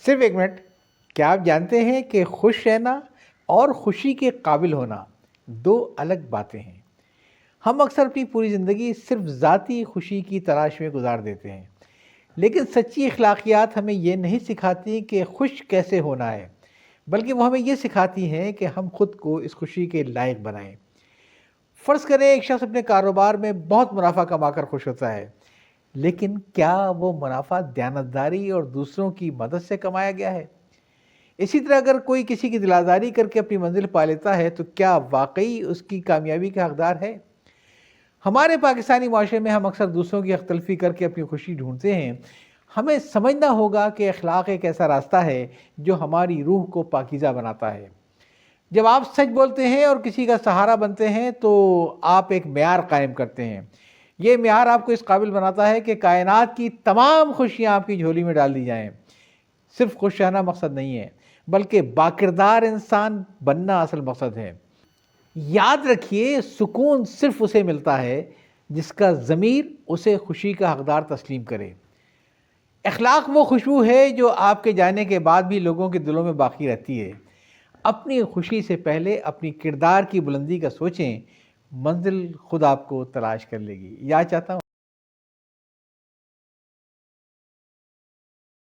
صرف ایک منٹ. کیا آپ جانتے ہیں کہ خوش رہنا اور خوشی کے قابل ہونا دو الگ باتیں ہیں؟ ہم اکثر اپنی پوری زندگی صرف ذاتی خوشی کی تلاش میں گزار دیتے ہیں، لیکن سچی اخلاقیات ہمیں یہ نہیں سکھاتی کہ خوش کیسے ہونا ہے، بلکہ وہ ہمیں یہ سکھاتی ہیں کہ ہم خود کو اس خوشی کے لائق بنائیں. فرض کریں ایک شخص اپنے کاروبار میں بہت منافع کما کر خوش ہوتا ہے، لیکن کیا وہ منافع دیانتداری اور دوسروں کی مدد سے کمایا گیا ہے؟ اسی طرح اگر کوئی کسی کی دلاداری کر کے اپنی منزل پا لیتا ہے تو کیا واقعی اس کی کامیابی کا حقدار ہے؟ ہمارے پاکستانی معاشرے میں ہم اکثر دوسروں کی حق تلفی کر کے اپنی خوشی ڈھونڈتے ہیں. ہمیں سمجھنا ہوگا کہ اخلاق ایک ایسا راستہ ہے جو ہماری روح کو پاکیزہ بناتا ہے. جب آپ سچ بولتے ہیں اور کسی کا سہارا بنتے ہیں تو آپ ایک معیار قائم کرتے ہیں. یہ معیار آپ کو اس قابل بناتا ہے کہ کائنات کی تمام خوشیاں آپ کی جھولی میں ڈال دی جائیں. صرف خوش رہنا مقصد نہیں ہے، بلکہ باکردار انسان بننا اصل مقصد ہے. یاد رکھیے، سکون صرف اسے ملتا ہے جس کا ضمیر اسے خوشی کا حقدار تسلیم کرے. اخلاق وہ خوشبو ہے جو آپ کے جانے کے بعد بھی لوگوں کے دلوں میں باقی رہتی ہے. اپنی خوشی سے پہلے اپنی کردار کی بلندی کا سوچیں، منزل خود آپ کو تلاش کر لے گی. یاد چاہتا ہوں